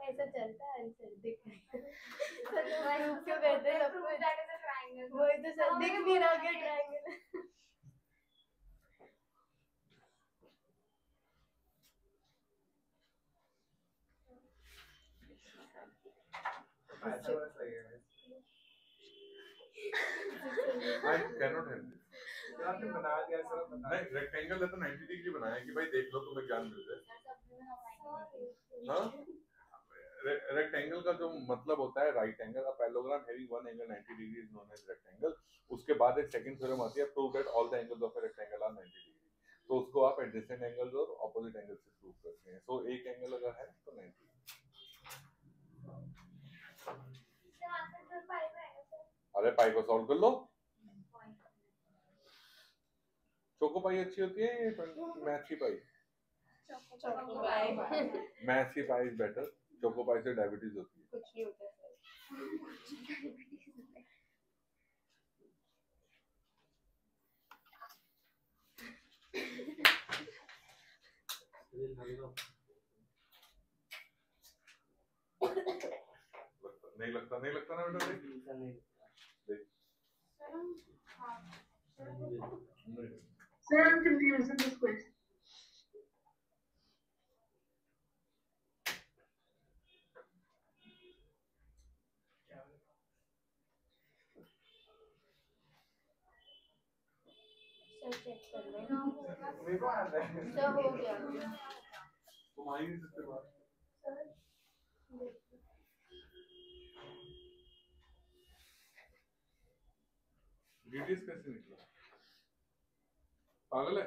ऐसा चलता है आंसर दिख प्रूफ क्यों करते हैं सब कुछ वही तो सर दिख नहीं रहा क्या ट्रायंगल ऐसा बस सही है I cannot help you. तो आपने बना दिया सर बता नहीं रेक्टेंगल है तो 90 डिग्री बनाया कि भाई देख लो तुम्हें ज्ञान मिल जाए हाँ रेक्टेंगल का जो मतलब होता है right angle a parallelogram having one angle 90 degree is known as rectangle उसके बाद एक सेकंड थ्योरम आती है prove that all the angles of a rectangle are 90 degree तो उसको आप एडजेसेंट एंगल्स और ऑपोजिट एंगल से प्रूव करते हैं सो एक एंगल अगर है तो 90 अरे पाई को सॉल्व कर लो चोको पाई अच्छी होती है मैथ की पाई मैथ की पाई इज बेटर चोको पाई से डायबिटीज होती है कुछ नहीं होता सर नहीं लगता ना बेटा देख Sir, I'm confused in this question. Sir check कर लो मेरे को आता है सर हो गया तुम्हारी इसके बाद रेडियस कैसे निकला? पागल है?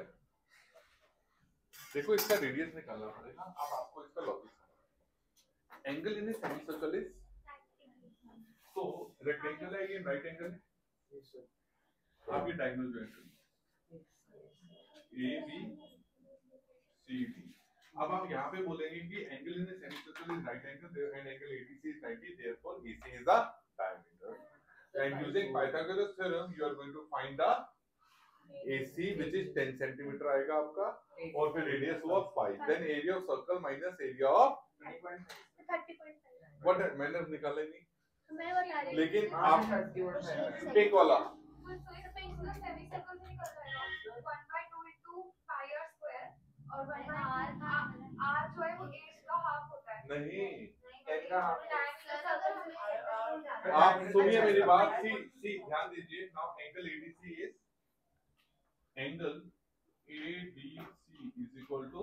देखो इसका रेडियस निकालना पड़ेगा। अब आपको इसका लॉजिक समझना। Angle in a semicircle is, तो रेक्टेंगल है ये, राइट एंगल है, आपकी diagonal joint A B C D. अब आप यहाँ पे बोलेंगे कि angle in a semicircle is right angle and angle ABC is 90, therefore AC is the diameter, and using Pythagoras theorem you are going to find the AC which is 10 centimeter आएगा आपका, और फिर रेडियस हुआ 5, then area of circle minus area of 30.5। what मैंने निकाला ही नहीं, मैं बता रही हूँ। लेकिन आप पिंक वाला और r जो है वो 8 का हाफ होता है। नहीं, 10 का हाफ। आप सुनिए मेरी बात, सी ध्यान दीजिए। Now angle ADC is angle ADC is equal to,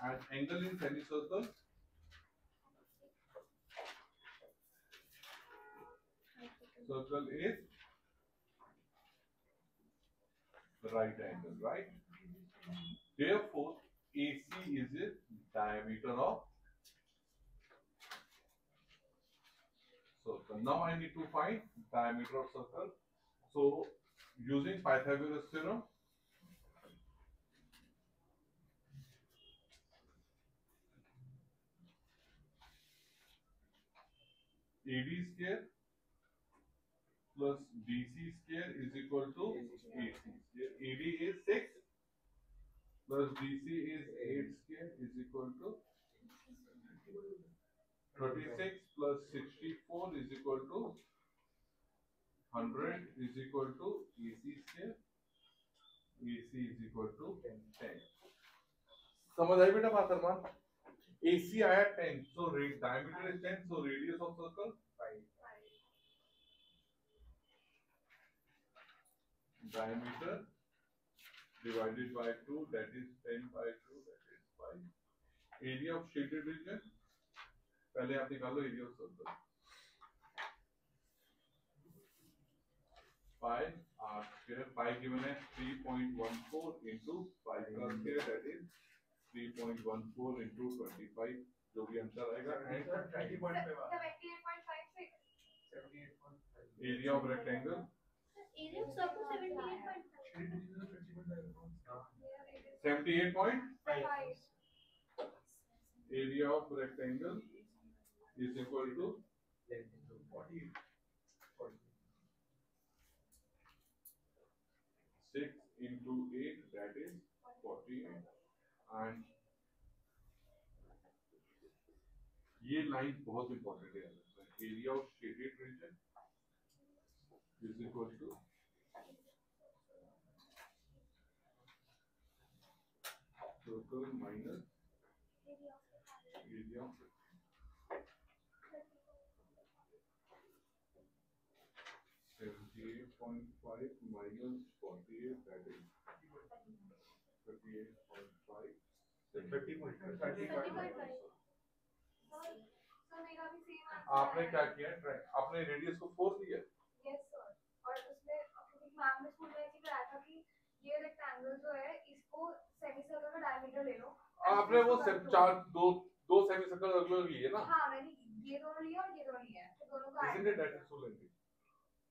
and angle in semicircle circle is right angle, right? Therefore AC is the diameter of circle. Now I need to find diameter of circle. So using Pythagoras theorem, AD square plus BC square is equal to AC square. AD is 6 plus BC is 8 square is equal to 36 plus 64 is equal to 100 is equal to AC square. AC is equal to 10. समझ आई बेटा बात अरमान? AC आया 10, so diameter is 10, so radius of circle 5. Diameter divided by 2, that is 10 by 2, that is 5. Area of shaded region, पहले आप निकालो area of circle. Pi r square, pi given है 3.14 into 5 का square, that is 3.14 into 25, जो भी answer आएगा, and 78.56। area of rectangle area of circle 78.5। 78.5. Area of rectangle is equal to 6 into 8, that is 48. And ये line बहुत important है। Area of shaded region is equal to circle minus area of 78.5 minus 48, that is 38.5. 30.5. आपने क्या किया? आपने radius को 4 लिया? Yes sir, और उसमें मैम ने स्कूल में ऐसे कराया था कि ये रेक्टेंगल जो है इसको सेमी सर्कल का डायमीटर ले लो। आपने वो दो सेमी सर्कल अलग लिए ना? हाँ, मैंने ये दोनों लिए और ये दोनों लिए हैं, तो दोनों का इसने डायमीटर सो लेंगे।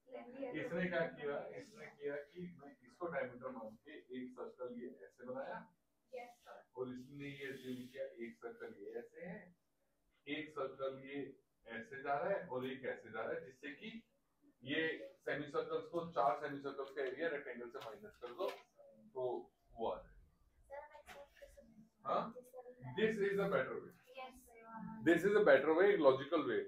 इसने क्या किया? इसने किया कि मैं इसको डायमीटर मान के एक सर्कल ये ऐसे बनाया। Yes sir. और इसने ये अज्यूम किया एक सर्कल ये ऐसे है, एक सर्कल ये ऐसे जा रहा है और एक ऐसे जा रहा है, जिससे कि ये सेमी सर्कल्स को, 4 सेमी सर्कल्स का एरिया रेक्टेंगल से माइनस कर दो तो वो आ जाएगा। हाँ, this is a better way, this is a better way, एक लॉजिकल वे है।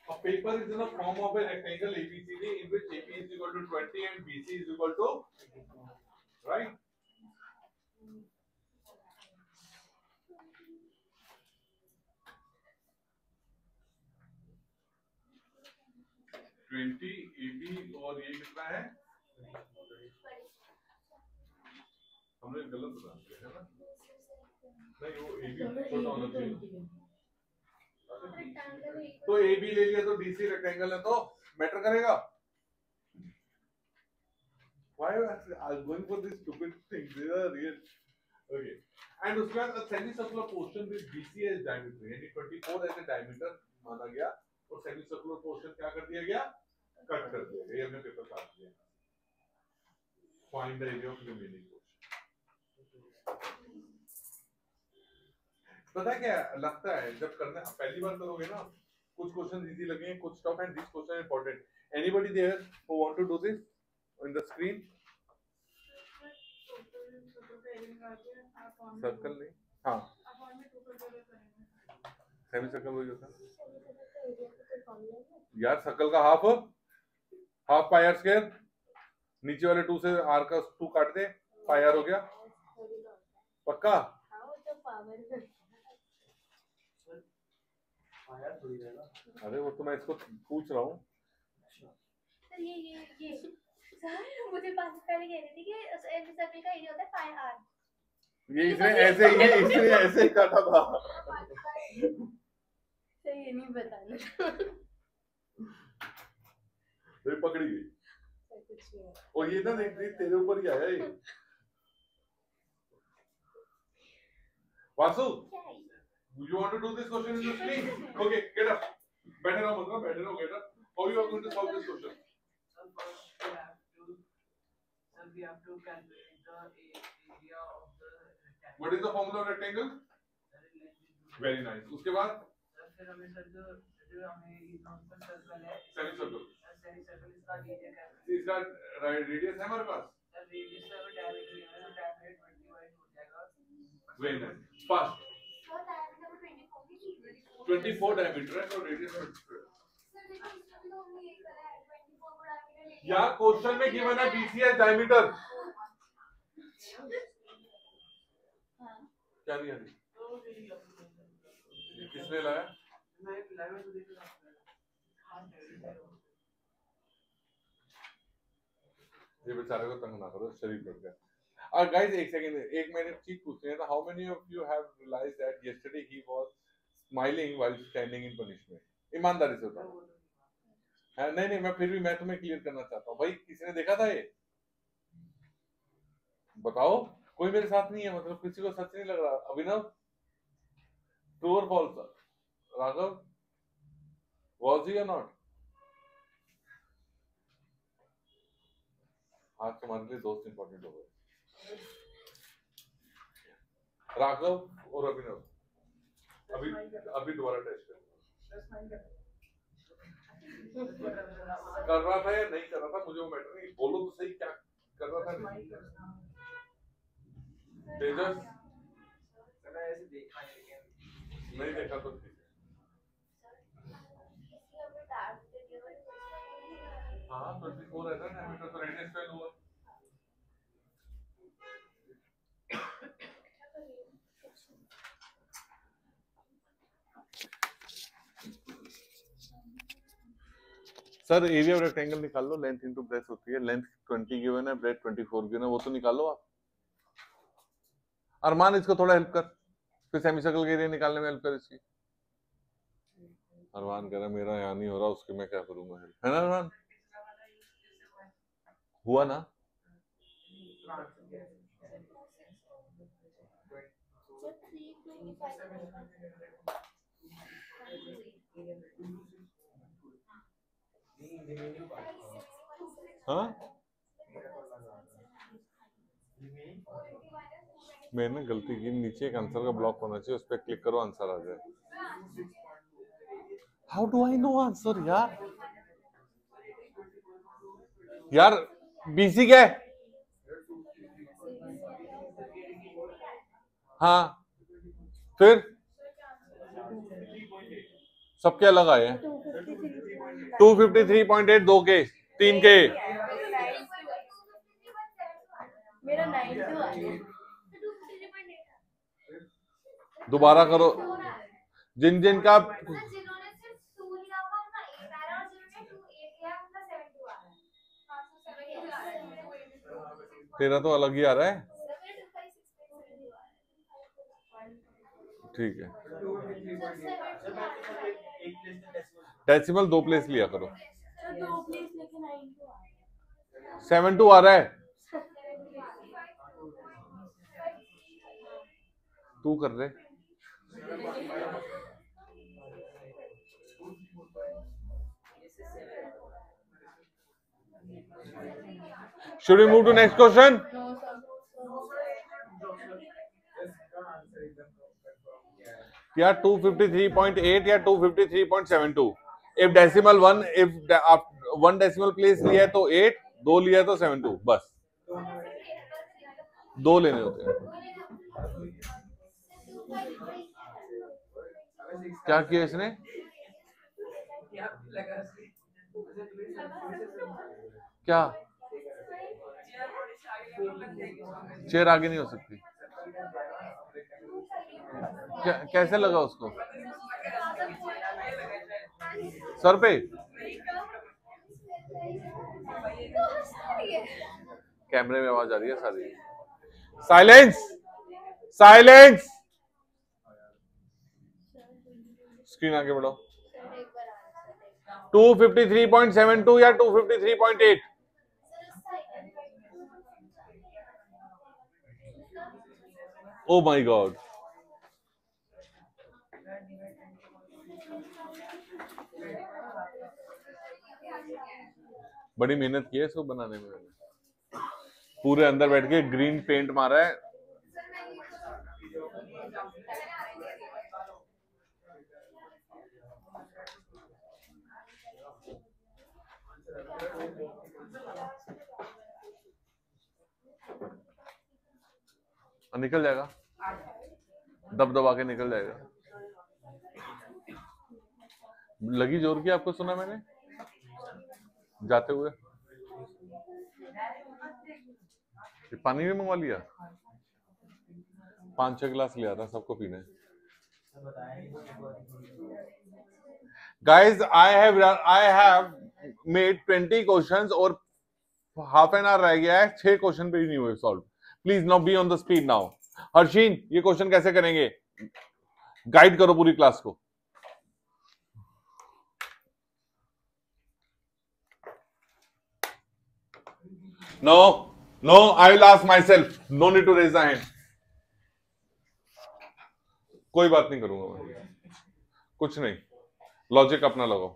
A paper is in the form of a rectangle ABCD in which AP is equal to 20 and BC is equal to, right? Twenty AB और ये कितना है? हमने गलत बता दिया है ना? नहीं, वो AB छोटा होना चाहिए। रेक्टेंगल है तो ए बी ले लिया तो डीसी रेक्टेंगल है तो मैटर करेगा. Why are you going for this stupid things? These are real. Okay. And उसके बाद a semicircular portion with BC as diameter यानी 24 as a diameter माना गया और semicircular portion क्या कर दिया गया? कट कर दिया गया. ये हमने पेपर काट दिया. Find the area of remaining portion. पता है क्या लगता है जब करना पहली बार करोगे ना कुछ क्वेश्चन इजी लगेंगे कुछ tough and this question important. Anybody there who want to do this in the screen? Circle नहीं. हाँ सेमी सर्कल वही होता यार. सर्कल का हाफ पाई आर स्क्वायर नीचे वाले 2 से आर का 2 काट दे पाई आर हो गया. पक्का? अरे वो तो मैं इसको पूछ रहा हूँ. सर ये सर मुझे पहले कह रही थी कि एमी सर्कल का एरिया होता है पाई आर. ये इसने ऐसे ही काटा था. सर ये नहीं बताना. तो पकड़ी गई. और ये ना देख तेरे ऊपर ही आया ये. Vasu you want to do this question in your sleep? Okay, get up. बैठे रहो मतलब बैठे रहो. Get up. How you are going to solve this question? We have to calculate the area of the rectangle. What is the formula of rectangle? Very nice. उसके बाद फिर हमें sir जो हमें ये नॉर्मल सर्कल है सेमी सर्कल इसका area क्या है? इसका रेडियस है हमारे पास. सर रेडियस का डायमीटर है तो डायमीटर 20 हो जाएगा. Very nice. Fast. 24 डायमीटर है तो रेडियस 24. यार क्वेश्चन में गिवन है बीसीएस डायमीटर. क्या नहीं आ रही? किसने लाया? ये बेचारे को तंग ना करो शरीर बढ़ गया. Guys, एक सेकंड एक मैंने चीज पूछनी है. How many of you have realized that yesterday he was smiling while standing in punishment? ईमानदारी से बताओ. नहीं मैं फिर भी मैं तुम्हें क्लियर करना चाहता हूँ भाई. किसी ने देखा था ये? बताओ. कोई मेरे साथ नहीं है मतलब किसी को सच नहीं लग रहा. अभिनव ट्रू और false? Raghav was he or not? आज तुम्हारे लिए दोस्त इंपॉर्टेंट हो गए. राघव और अभिनव अभी दोबारा टेस्ट कर रहा था या नहीं कर रहा था मुझे वो मैटर नहीं. बोलो तो सही क्या कर रहा था. तेजस नहीं देखा तो ठीक है. हाँ 24 है ना डायमीटर तो रेडियस 12 हुआ. सर एरिया ऑफ रेक्टेंगल निकाल लो. लेंथ इनटू ब्रेथ होती है. लेंथ 20 गिवन है ब्रेथ 24 गिवन है. वो तो निकालो आप. अरमान इसको थोड़ा हेल्प कर. फिर सेमी सर्कल का एरिया निकालने में हेल्प कर इसकी. अरमान कह रहा मेरा यहाँ नहीं हो रहा उसके मैं क्या करूँगा हेल्प. है ना अरमान? हुआ ना? हाँ मैंने गलती की. नीचे एक आंसर का ब्लॉक होना चाहिए. उस पर क्लिक करो आंसर आ जाए. How do I know answer यार बीसी क्या है? हाँ फिर सबके अलग आए हैं. 253.8 2 के 3 के. मेरा 92 आ गया. दोबारा करो. जिन जिन का तेरा तो अलग ही आ रहा है. ठीक है डेसिमल 2 प्लेस लिया करो। तो 2 प्लेस लेके 92 आ रहा 7-2 आ रहा है, तू कर रहे। Should we move to next question? क्या 253.8 या 253.72? If decimal 1, if 1 decimal place लिया है तो 8, 2 लिया है तो 72, बस 2 लेने होते हैं। क्या किया इसने? क्या चेयर आगे नहीं हो सकती? कैसे लगा उसको? सर पे? कैमरे में आवाज आ रही है सारी। Silence, silence. स्क्रीन आगे बढ़ाओ। 253.72 या 253.8? ओ माय गॉड, बड़ी मेहनत की है इसको बनाने में। पूरे अंदर बैठ के ग्रीन पेंट मारा है। निकल जाएगा, दब दबा के निकल जाएगा। लगी जोर की, आपको सुना मैंने जाते हुए। पानी भी मंगवा लिया, 5-6 गिलास लिया था, सबको पीने। Guys, I have made 20 questions और हाफ एन आवर रह गया है, 6 क्वेश्चन पे ही नहीं हुए solve. Please now be on the speed now. Harsheen, ये क्वेश्चन कैसे करेंगे? गाइड करो पूरी क्लास को। No no, I will ask myself, no need to raise the hand. कोई बात नहीं करूंगा मैं, कुछ नहीं, लॉजिक अपना लगाओ।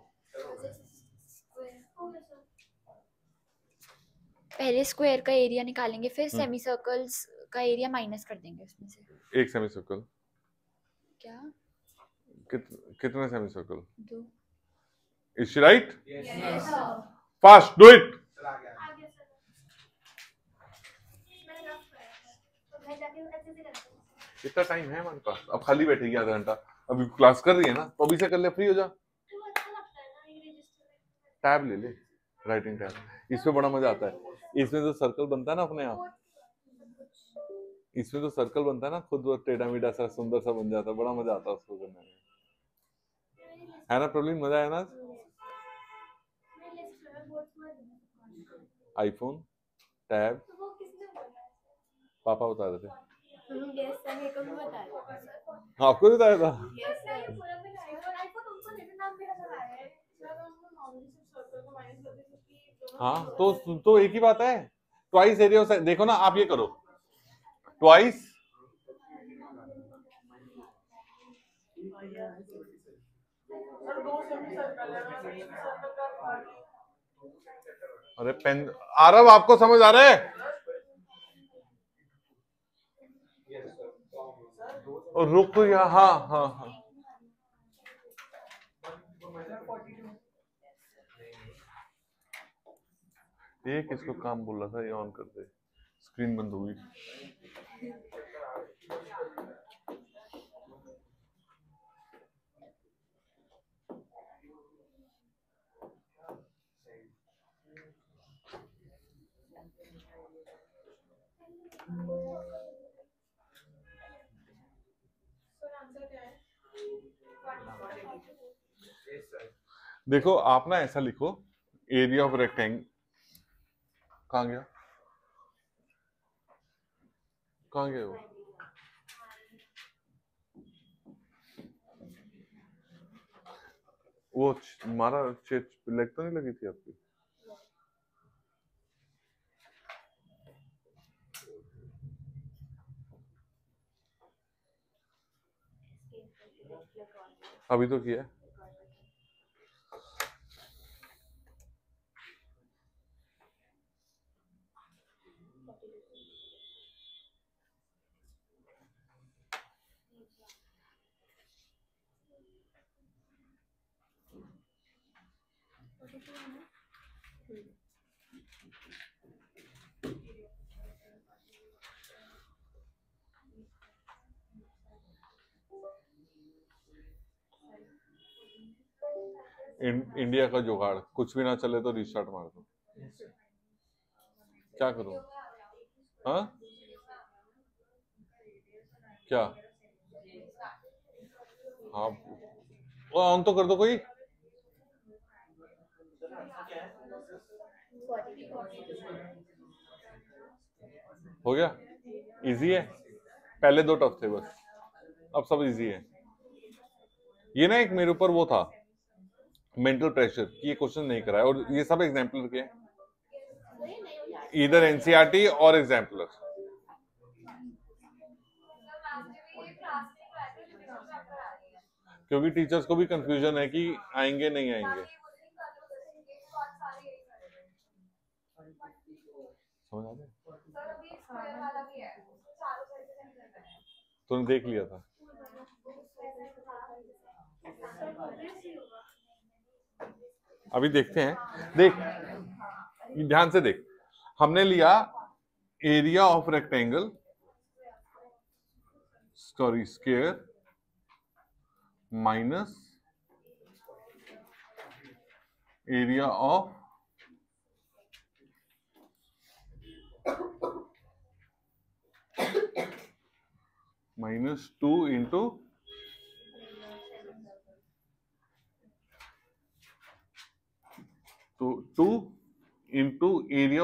पहले स्क्वायर का एरिया निकालेंगे, फिर सेमी सर्कल्स का एरिया माइनस कर देंगे उसमें से। एक सेमी सर्कल क्या? कितने semi circle? 2। Is she write? Fast do it. कितना टाइम है हमारे पास? अब खाली बैठेगी आधा घंटा, अभी क्लास कर रही है ना, तो अभी से कर ले, फ्री हो जा। टैब ले ले, राइटिंग टैब, इसमें बड़ा मजा आता है। इसमें जो सर्कल बनता है ना अपने आप, इसमें जो सर्कल बनता है ना, खुद वो टेढ़ा मेढ़ा सा सुंदर सा बन जाता है, बड़ा मजा आता है उसको करने में, है ना? प्रॉब्लम मजा है ना? आईफोन टैब पापा बता रहे थे। आपको बताया था? हाँ, तो एक ही बात है, ट्वाइस एरिया। देखो ना, आप ये करो, ट्वाइस अरे पेन आरव, आपको समझ आ रहा है? और रुक तो यहाँ, हाँ हाँ हाँ, ये किसको काम बोल रहा था? ये ऑन कर दे, स्क्रीन बंद हुई। देखो आप ना ऐसा लिखो, एरिया ऑफ रेक्टेंगल, कहाँ गया, कहाँ गया वो? वो हमारा लेग तो नहीं लगी थी आपकी? अभी तो किया है। इंडिया का जुगाड़, कुछ भी ना चले तो रिस्टार्ट मार दो। क्या करूं? हाँ क्या? हाँ वो ऑन तो कर दो कोई। हो गया? इजी है, पहले दो टफ थे बस, अब सब इजी है। ये ना एक मेरे ऊपर वो था मेंटल प्रेशर कि ये क्वेश्चन नहीं कराया, और ये सब एग्जाम्पलर के हैं, इधर एनसीईआरटी और एग्जाम्पलर। क्योंकि टीचर्स को भी कंफ्यूजन है कि आएंगे नहीं आएंगे। समझ आ गया? तूने देख लिया था? अभी देखते हैं, देख ध्यान से देख। हमने लिया area of rectangle, sorry square, minus area of -2 into तो 2 इंटू एरिया